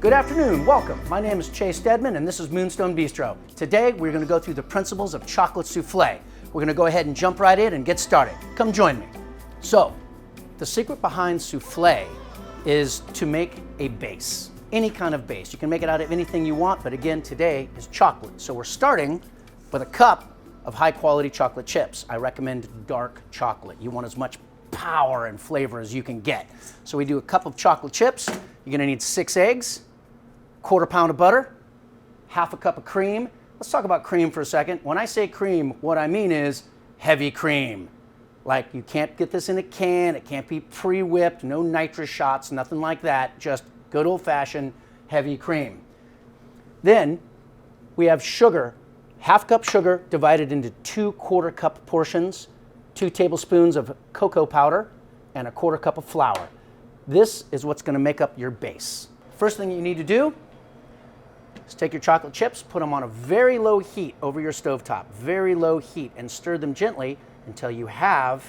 Good afternoon, welcome. My name is Chase Stedman and this is Moonstone Bistro. Today we're going to go through the principles of chocolate souffle. We're going to go ahead and jump right in and get started. Come join me. So, the secret behind souffle is to make a base, any kind of base. You can make it out of anything you want, but again, today is chocolate. So we're starting with a cup of high quality chocolate chips. I recommend dark chocolate. You want as much power and flavor as you can get. So we do a cup of chocolate chips. You're going to need 6 eggs, 1/4 pound of butter, 1/2 cup of cream. Let's talk about cream for a second. When I say cream, what I mean is heavy cream. Like, you can't get this in a can, it can't be pre-whipped, no nitrous shots, nothing like that, just good old-fashioned heavy cream. Then we have sugar, 1/2 cup sugar divided into 2 1/4 cup portions, 2 tablespoons of cocoa powder, and a 1/4 cup of flour. This is what's going to make up your base. First thing you need to do is take your chocolate chips, put them on a very low heat over your stovetop, very low heat, and stir them gently until you have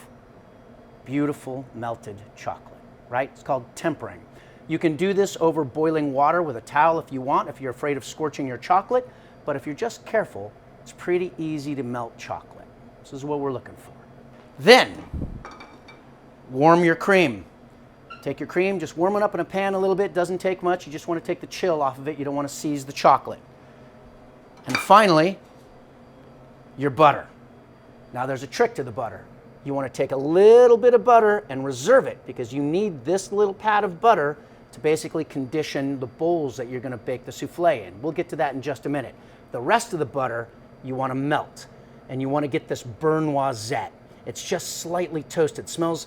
beautiful melted chocolate, right? It's called tempering. You can do this over boiling water with a towel if you want, if you're afraid of scorching your chocolate, but if you're just careful, it's pretty easy to melt chocolate. This is what we're looking for. Then, warm your cream. Take your cream, just warm it up in a pan a little bit, doesn't take much, you just want to take the chill off of it, you don't want to seize the chocolate. And finally, your butter. Now there's a trick to the butter. You want to take a little bit of butter and reserve it because you need this little pat of butter to basically condition the bowls that you're going to bake the souffle in. We'll get to that in just a minute. The rest of the butter you want to melt, and you want to get this beurre noisette. It's just slightly toasted, smells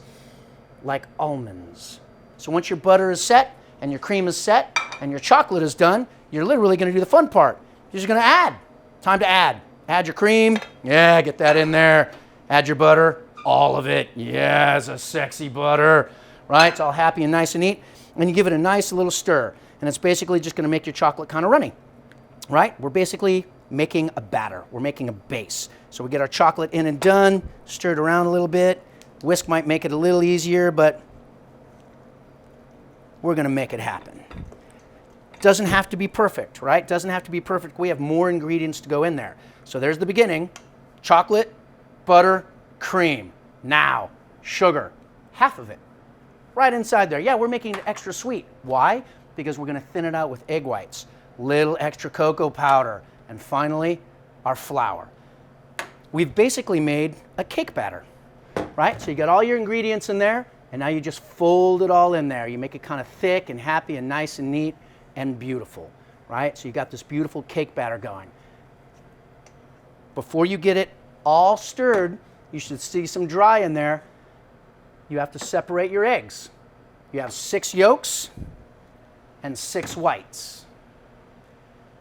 like almonds. So once your butter is set and your cream is set and your chocolate is done, you're literally going to do the fun part. You're just going to add. Time to add. Add your cream. Yeah, get that in there. Add your butter. All of it. Yes, a sexy butter. Right? It's all happy and nice and neat. And you give it a nice little stir. And it's basically just going to make your chocolate kind of runny. Right? We're basically making a batter. We're making a base. So we get our chocolate in and done. Stir it around a little bit. Whisk might make it a little easier, but we're going to make it happen. Doesn't have to be perfect, right? Doesn't have to be perfect. We have more ingredients to go in there. So there's the beginning. Chocolate, butter, cream. Now, sugar. 1/2 of it. Right inside there. Yeah, we're making it extra sweet. Why? Because we're going to thin it out with egg whites. Little extra cocoa powder. And finally, our flour. We've basically made a cake batter. Right? So you got all your ingredients in there, and now you just fold it all in there. You make it kind of thick and happy and nice and neat and beautiful. Right? So you got this beautiful cake batter going. Before you get it all stirred, you should see some dry in there. You have to separate your eggs. You have 6 yolks and 6 whites.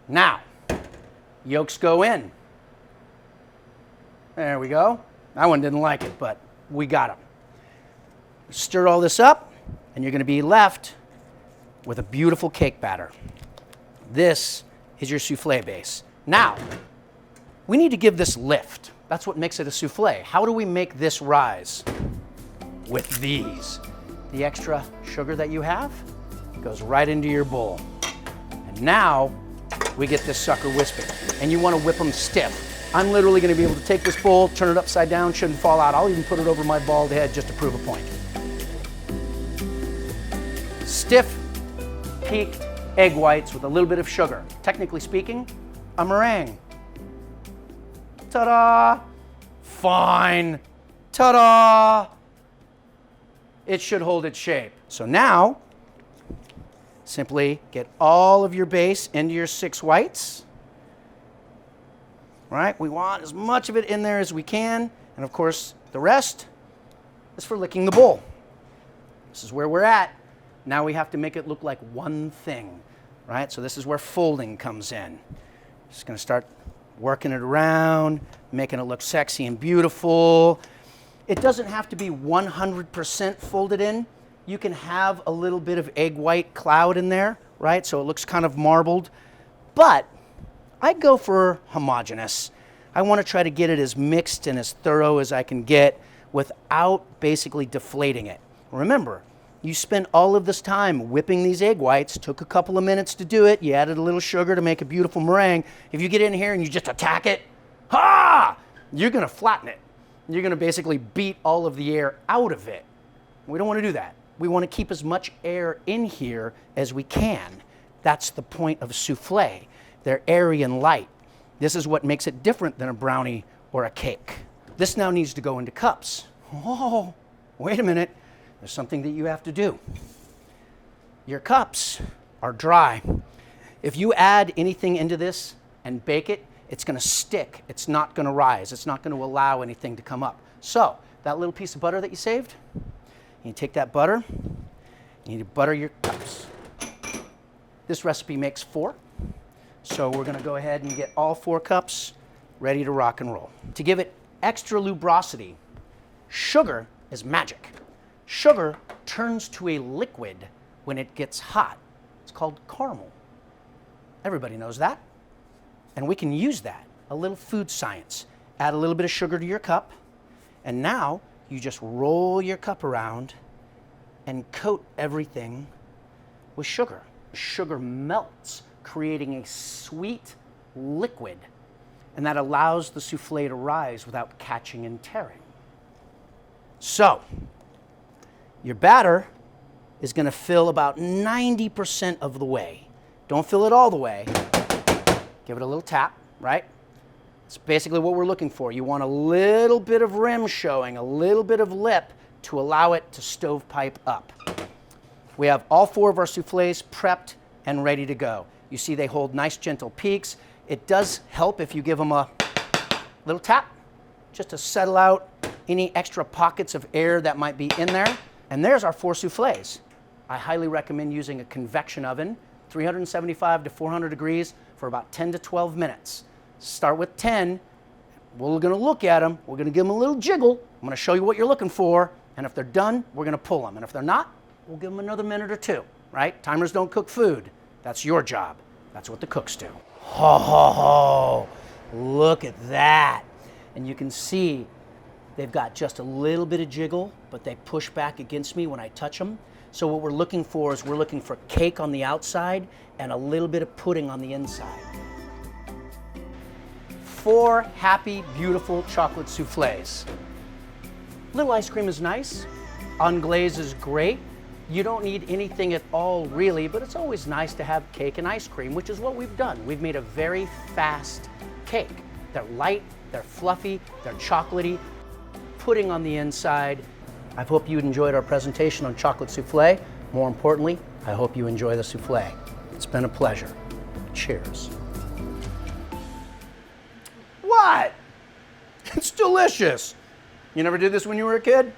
Now, yolks go in. There we go. That one didn't like it, but we got them. Stir all this up, and you're going to be left with a beautiful cake batter. This is your souffle base. Now, we need to give this lift. That's what makes it a souffle. How do we make this rise? With these. The extra sugar that you have goes right into your bowl. And now, we get this sucker whipping. And you want to whip them stiff. I'm literally going to be able to take this bowl, turn it upside down, shouldn't fall out. I'll even put it over my bald head just to prove a point. Stiff, peaked egg whites with a little bit of sugar. Technically speaking, a meringue. Ta-da! Fine. Ta-da! It should hold its shape. So now, simply get all of your base into your 6 whites. Right? We want as much of it in there as we can. And of course, the rest is for licking the bowl. This is where we're at. Now we have to make it look like one thing. Right? So this is where folding comes in. Just going to start working it around, making it look sexy and beautiful. It doesn't have to be 100% folded in. You can have a little bit of egg white cloud in there, right? So it looks kind of marbled. But I go for homogeneous. I want to try to get it as mixed and as thorough as I can get without basically deflating it. Remember, You spent all of this time whipping these egg whites, took a couple of minutes to do it, you added a little sugar to make a beautiful meringue. If you get in here and you just attack it, you're gonna flatten it. You're gonna basically beat all of the air out of it. We don't wanna do that. We wanna keep as much air in here as we can. That's the point of souffle. They're airy and light. This is what makes it different than a brownie or a cake. This now needs to go into cups. Oh, wait a minute. There's something that you have to do. Your cups are dry. If you add anything into this and bake it, it's gonna stick. It's not gonna rise. It's not gonna allow anything to come up. So, that little piece of butter that you saved, you take that butter, you need to butter your cups. This recipe makes 4. So we're gonna go ahead and get all 4 cups ready to rock and roll. To give it extra lubrosity, sugar is magic. Sugar turns to a liquid when it gets hot. It's called caramel. Everybody knows that. And we can use that, a little food science. Add a little bit of sugar to your cup, and now you just roll your cup around and coat everything with sugar. Sugar melts, creating a sweet liquid, and that allows the souffle to rise without catching and tearing. So, your batter is gonna fill about 90% of the way. Don't fill it all the way. Give it a little tap, right? It's basically what we're looking for. You want a little bit of rim showing, a little bit of lip to allow it to stovepipe up. We have all 4 of our soufflés prepped and ready to go. You see they hold nice gentle peaks. It does help if you give them a little tap just to settle out any extra pockets of air that might be in there. And there's our 4 soufflés. I highly recommend using a convection oven, 375 to 400 degrees for about 10 to 12 minutes. Start with 10. We're gonna look at them. We're gonna give them a little jiggle. I'm gonna show you what you're looking for. And if they're done, we're gonna pull them. And if they're not, we'll give them another minute or 2, right? Timers don't cook food. That's your job. That's what the cooks do. Ho, ho, ho. Look at that. And you can see they've got just a little bit of jiggle, but they push back against me when I touch them. So what we're looking for is we're looking for cake on the outside and a little bit of pudding on the inside. 4 happy, beautiful chocolate soufflés. Little ice cream is nice. Unglaze is great. You don't need anything at all really, but it's always nice to have cake and ice cream, which is what we've done. We've made a very fast cake. They're light, they're fluffy, they're chocolatey, pudding on the inside. I hope you enjoyed our presentation on chocolate souffle. More importantly, I hope you enjoy the souffle. It's been a pleasure. Cheers. What? It's delicious. You never did this when you were a kid?